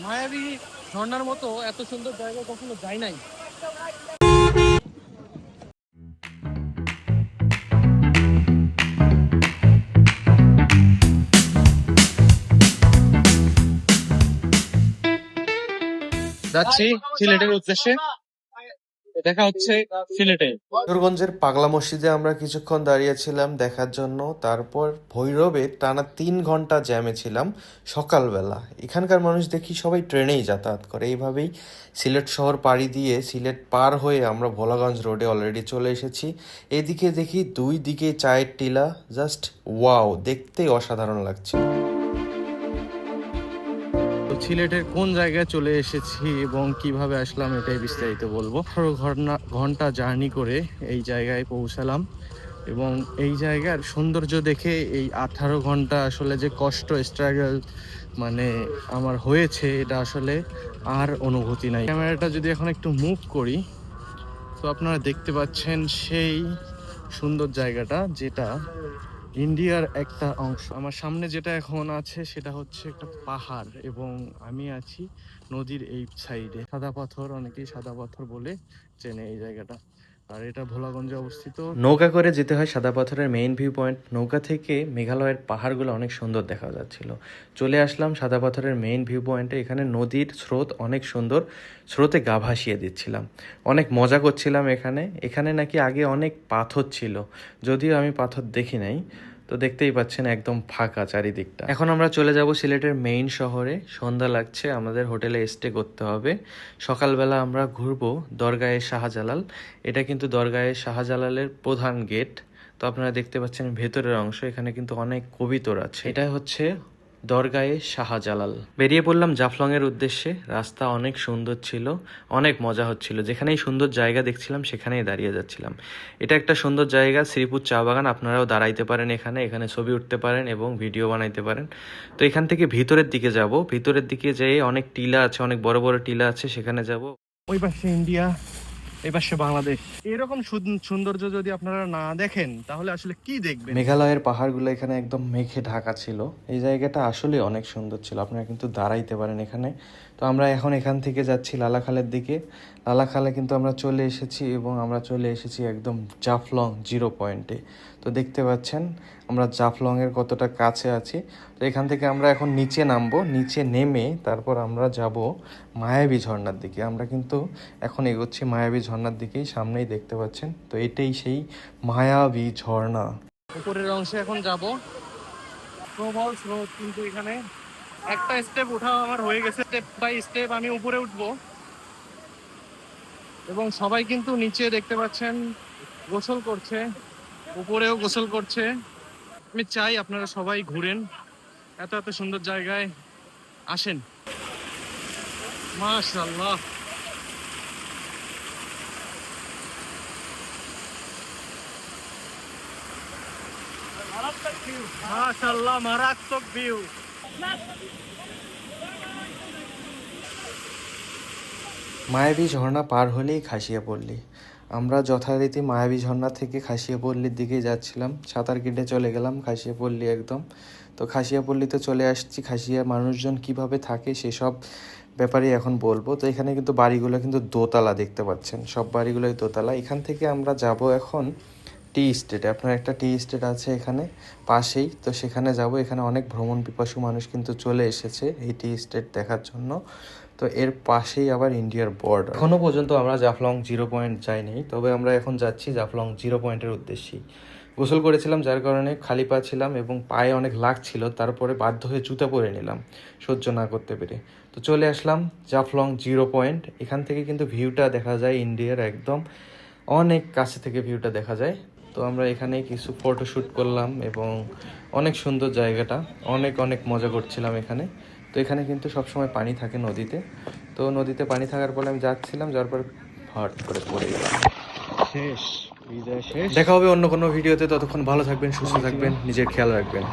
মায়াবী ঝর্ণার মতো এত সুন্দর জায়গা কখনো যাই নাই। যাচ্ছি সিলেটের উদ্দেশ্যে, দেখা হচ্ছে সিলেটে। কিশোরগঞ্জের পাগলা মসজিদে আমরা কিছুক্ষণ দাঁড়িয়েছিলাম দেখার জন্য, তারপর ভৈরবে টানা 3 ঘন্টা জ্যামে ছিলাম সকালবেলা। এখানকার মানুষ দেখি সবাই ট্রেনেই যাতায়াত করে। এইভাবেই সিলেট শহর পাড়ি দিয়ে সিলেট পার হয়ে আমরা ভোলাগঞ্জ রোডে অলরেডি চলে এসেছি। এদিকে দেখি দুই দিকে চায়ের টিলা, জাস্ট ওয়াও, দেখতেই অসাধারণ লাগছে। তো সিলেটের কোন জায়গায় চলে এসেছি এবং কিভাবে আসলাম এটাই বিস্তারিত বলবো। 18 ঘন্টা জার্নি করে এই জায়গায় পৌঁছালাম এবং এই জায়গার সৌন্দর্য দেখে এই 18 ঘন্টা আসলে যে কষ্ট স্ট্রাগল মানে আমার হয়েছে এটা আসলে আর অনুভূতি নাই। ক্যামেরাটা যদি এখন একটু মুভ করি তো আপনারা দেখতে পাচ্ছেন সেই সুন্দর জায়গাটা, যেটা ইন্ডিয়ার একটা অংশ। আমার সামনে যেটা এখন আছে সেটা হচ্ছে একটা পাহাড় এবং আমি আছি নদীর এই সাইডে। সাদা পাথর, অনেকেই সাদা পাথর বলে চেনে এই জায়গাটা, আর এটা ভোলাগঞ্জে অবস্থিত। নৌকা করে যেতে হয় সাদা পাথরের মেইন ভিউ পয়েন্ট। নৌকা থেকে মেঘালয়ের পাহাড়গুলো অনেক সুন্দর দেখা যাচ্ছিল। চলে আসলাম সাদা পাথরের মেইন ভিউ পয়েন্টে। এখানে নদীর স্রোত অনেক সুন্দর, স্রোতে গা ভাসিয়ে দিচ্ছিলাম, অনেক মজা করছিলাম। এখানে নাকি আগে অনেক পাথর ছিল, যদিও আমি পাথর দেখি নাই। তো দেখতেই পাচ্ছেন একদম ফাঁকা চারিদিকটা। এখন আমরা চলে যাব সিলেটের মেইন শহরে। সন্ধ্যা লাগছে, আমাদের হোটেলে স্টে করতে হবে। সকালবেলা আমরা ঘুরবো দরগায়ে শাহজালাল। এটা কিন্তু দরগায়ে শাহজালালের প্রধান গেট। তো আপনারা দেখতে পাচ্ছেন ভেতরের অংশ, এখানে কিন্তু অনেক কবিতর আছে। এটা হচ্ছে দরগায়ে শাহজালাল। বেরিয়ে পড়লাম জাফলং এর উদ্দেশ্যে। রাস্তা অনেক সুন্দর ছিল, অনেক মজা হচ্ছিল। যেখানেই সুন্দর জায়গা দেখছিলাম সেখানেই দাঁড়িয়ে যাচ্ছিলাম। এটা একটা সুন্দর জায়গা, শ্রীপুর চা বাগান। আপনারাও দাঁড়াইতে পারেন এখানে ছবি উঠতে পারেন এবং ভিডিও বানাইতে পারেন। তো এখান থেকে ভিতরের দিকে যাব। ভিতরের দিকে যেয়ে অনেক টিলা আছে, অনেক বড় বড় টিলা আছে, সেখানে যাব। ওই পাশে ইন্ডিয়া, এই পাশে বাংলাদেশ। এরকম সৌন্দর্য যদি আপনারা না দেখেন তাহলে আসলে কি দেখবেন। মেঘালয়ের পাহাড়গুলো এখানে একদম মেঘে ঢাকা ছিল। এই জায়গাটা আসলে অনেক সুন্দর ছিল, আপনারা কিন্তু দাঁড়াইতে পারেন এখানে। তো আমরা এখন এখান থেকে যাচ্ছি লালাখালের দিকে। লালাখালে কিন্তু আমরা চলে এসেছি এবং আমরা চলে এসেছি একদম জাফলং 0 পয়েন্টে। তো দেখতে পাচ্ছেন আমরা জাফলংয়ের কতটা কাছে আছি। তো এখান থেকে আমরা এখন নিচে নামবো, নিচে নেমে তারপর আমরা যাব মায়াবী ঝর্ণার দিকে। আমরা কিন্তু এখন এগোচ্ছি মায়াবী ঝর্ণার দিকেই, সামনেই দেখতে পাচ্ছেন। তো এটাই সেই মায়াবী ঝর্ণা। উপরের অংশে এখন যাব। প্রবল স্রোত, কিন্তু এখানে একটা স্টেপ ওঠা আমার হয়ে গেছে। স্টেপ বাই স্টেপ আমি উপরে উঠবো এবং সবাই কিন্তু নিচে দেখতে পাচ্ছেন গোসল করছে, উপরেও গোসল করছে। আমি চাই আপনারা সবাই ঘুরেন, এত এত সুন্দর জায়গায় আসেন। মাশাআল্লাহ, মাশাআল্লাহ, মারাত্মক ভিউ। মায়াবী ঝর্ণা পার হলেই খাসিয়াপল্লী। আমরা যথারীতি মায়াবী ঝর্ণা থেকে খাসিয়াপল্লির দিকে যাচ্ছিলাম, সাঁতার কেটে চলে গেলাম খাসিয়াপল্লী একদম। তো খাসিয়াপল্লীতে চলে আসছি। খাসিয়া মানুষজন কিভাবে থাকে সেসব ব্যাপারে এখন বলবো। তো এখানে কিন্তু বাড়িগুলো কিন্তু দোতলা, দেখতে পাচ্ছেন সব বাড়িগুলোই দোতলা। এখান থেকে আমরা যাব এখন টি স্টেটে। আপনার একটা টি স্টেট আছে এখানে পাশেই, তো সেখানে যাব। এখানে অনেক ভ্রমণ পিপাসু মানুষ কিন্তু চলে এসেছে এই টি স্টেট দেখার জন্য। তো এর পাশেই আবার ইন্ডিয়ার বর্ডার। এখনও পর্যন্ত আমরা জাফলং 0 পয়েন্ট যাইনি, তবে আমরা এখন যাচ্ছি জাফলং 0 পয়েন্টের উদ্দেশ্যেই। গোসল করেছিলাম যার কারণে খালি পা ছিলাম এবং পায়ে অনেক লাগছিল, তারপরে বাধ্য হয়ে জুতা পরে নিলাম সহ্য না করতে পেরে। তো চলে আসলাম জাফলং 0 পয়েন্ট। এখান থেকে কিন্তু ভিউটা দেখা যায় ইন্ডিয়ার একদম অনেক কাছে থেকে ভিউটা দেখা যায়। তো আমরা এখানে কিছু ফটোশ্যুট করলাম এবং অনেক সুন্দর জায়গাটা, অনেক অনেক মজা করছিলাম এখানে। তো এখানে কিন্তু সবসময় পানি থাকে নদীতে। তো নদীতে পানি থাকার পরে আমি যাচ্ছিলাম, যাওয়ার পর হট করে পড়ে গেলাম। শেষ, বিদায় শেষ। দেখা হবে অন্য কোনো ভিডিওতে। ততক্ষণ ভালো থাকবেন, সুস্থ থাকবেন, নিজের খেয়াল রাখবেন।